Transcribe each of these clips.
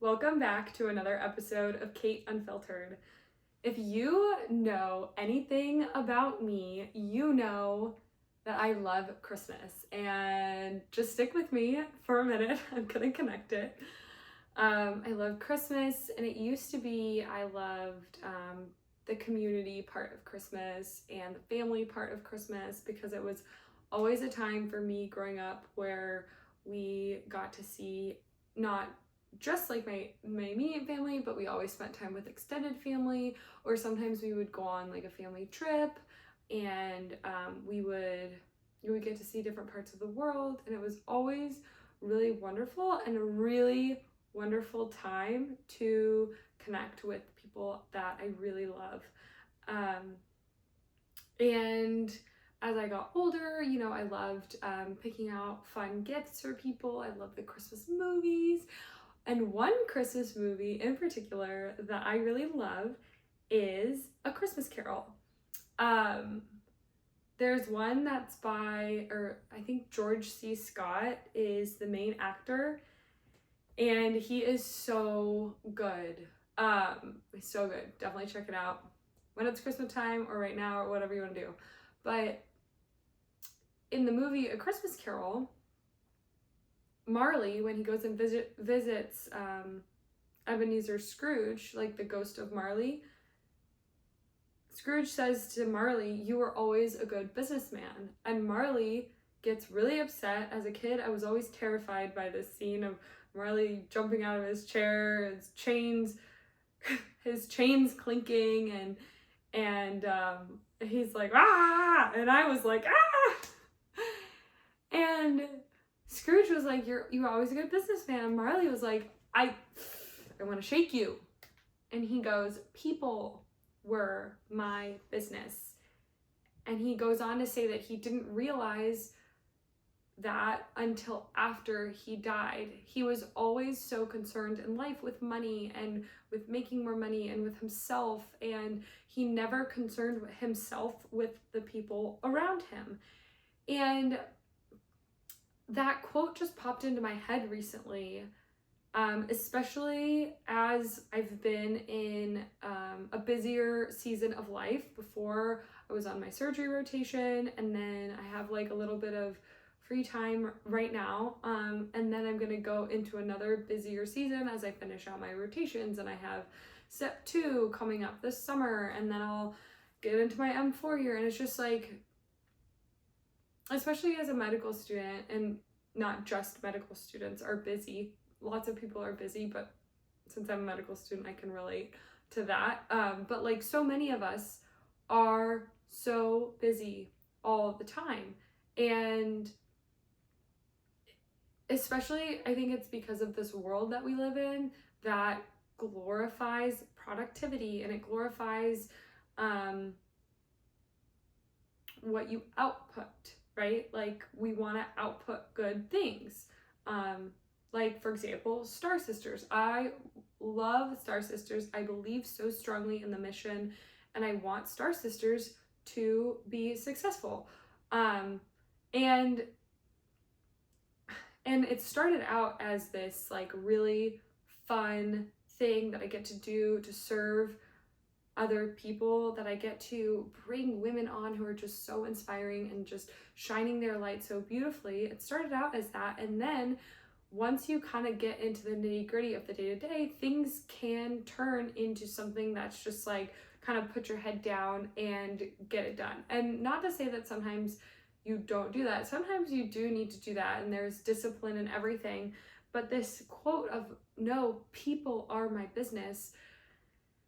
Welcome back to another episode of Kate Unfiltered. If you know anything about me, you know that I love Christmas. And just stick with me for a minute, I'm gonna connect it. I love Christmas, and it used to be I loved the community part of Christmas and the family part of Christmas because it was always a time for me growing up where we got to see not just like my immediate family, but we always spent time with extended family, or sometimes we would go on like a family trip, and we would get to see different parts of the world, and it was always really wonderful and a really wonderful time to connect with people that I really love. And as I got older, I loved picking out fun gifts for people. I love the Christmas movies. And one Christmas movie in particular that I really love is A Christmas Carol. There's one that's by, or I think George C. Scott is the main actor, and he is so good. He's so good. Definitely check it out when it's Christmas time or right now or whatever you want to do. But in the movie A Christmas Carol, Marley, when he goes and visits Ebenezer Scrooge, like the ghost of Marley, Scrooge says to Marley, "You were always a good businessman." And Marley gets really upset. As a kid, I was always terrified by this scene of Marley jumping out of his chair, his chains clinking, and he's like, "Ah!" And I was like, "Ah!" And Scrooge was like, you were always a good businessman. And Marley was like, I want to shake you. And he goes, "People were my business." And he goes on to say that he didn't realize that until after he died. He was always so concerned in life with money and with making more money and with himself, and he never concerned himself with the people around him. And that quote just popped into my head recently, especially as I've been in a busier season of life. Before, I was on my surgery rotation, and then I have like a little bit of free time right now, and then I'm gonna go into another busier season as I finish out my rotations, and I have step 2 coming up this summer, and then I'll get into my M4 year. And it's just like, especially as a medical student, and not just medical students are busy. Lots of people are busy, but since I'm a medical student, I can relate to that. But like so many of us are so busy all the time. And especially, I think it's because of this world that we live in that glorifies productivity, and it glorifies what you output, right? Like, we want to output good things. Like, for example, Star Sisters. I love Star Sisters. I believe so strongly in the mission, and I want Star Sisters to be successful. And it started out as this like really fun thing that I get to do to serve other people, that I get to bring women on who are just so inspiring and just shining their light so beautifully. It started out as that, and then once you kind of get into the nitty-gritty of the day-to-day, things can turn into something that's just like kind of put your head down and get it done. And not to say that sometimes you don't do that. Sometimes you do need to do that, and there's discipline and everything. But this quote of, "No, people are my business,"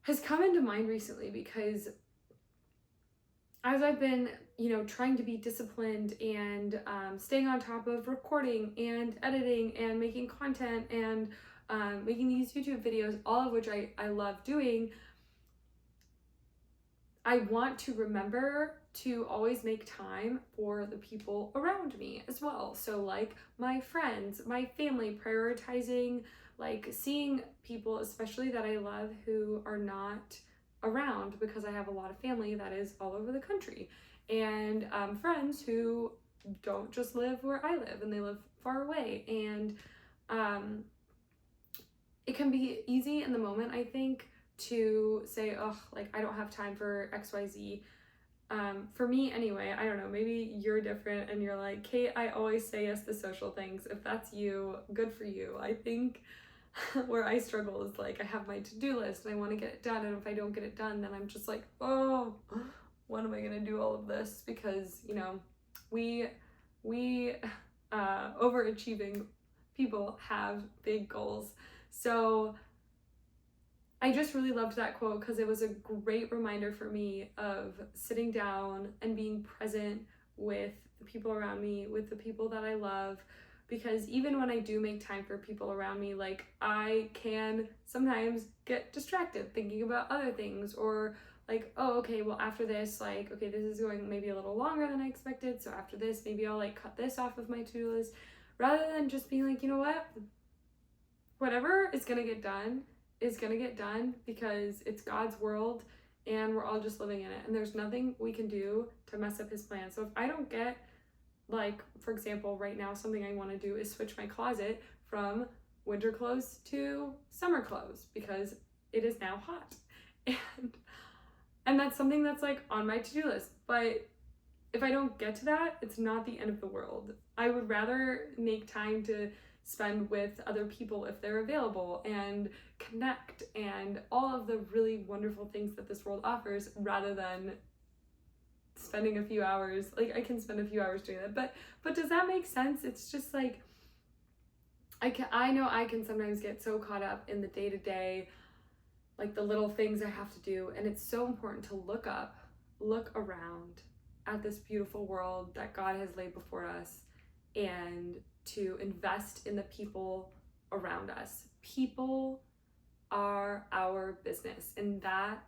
has come into mind recently because as I've been, trying to be disciplined and staying on top of recording and editing and making content and making these YouTube videos, all of which I love doing, I want to remember to always make time for the people around me as well. So like my friends, my family, prioritizing like seeing people, especially that I love, who are not around, because I have a lot of family that is all over the country, and friends who don't just live where I live and they live far away. And it can be easy in the moment, I think, to say, oh, like I don't have time for XYZ. For me anyway, I don't know, maybe you're different and you're like, Kate, I always say yes to social things. If that's you, good for you. I think where I struggle is like I have my to-do list and I want to get it done, and if I don't get it done, then I'm just like, oh, when am I gonna do all of this? Because, you know, we overachieving people have big goals. So I just really loved that quote because it was a great reminder for me of sitting down and being present with the people around me, with the people that I love. Because even when I do make time for people around me, like I can sometimes get distracted thinking about other things, or like, oh, okay, well after this, like, okay, this is going maybe a little longer than I expected. So after this, maybe I'll like cut this off of my to-do list, rather than just being like, you know what, whatever is gonna get done is gonna get done because it's God's world and we're all just living in it, and there's nothing we can do to mess up his plan. So if I don't get, like, for example, right now something I want to do is switch my closet from winter clothes to summer clothes because it is now hot. And that's something that's like on my to-do list. But if I don't get to that, it's not the end of the world. I would rather make time to spend with other people if they're available and connect and all of the really wonderful things that this world offers, rather than spending a few hours. Like I can spend a few hours doing that, but does that make sense? It's just like I know I can sometimes get so caught up in the day-to-day, like the little things I have to do, and it's so important to look around at this beautiful world that God has laid before us, and to invest in the people around us. People are our business, and that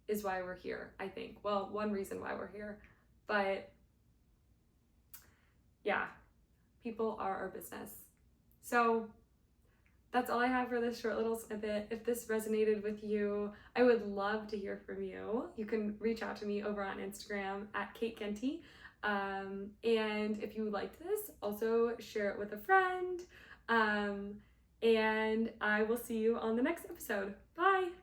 is why we're here, I think. Well, one reason why we're here, but yeah, people are our business. So that's all I have for this short little snippet. If this resonated with you, I would love to hear from you. You can reach out to me over on Instagram at Kate Genty. And if you liked this, also share it with a friend. And I will see you on the next episode. Bye!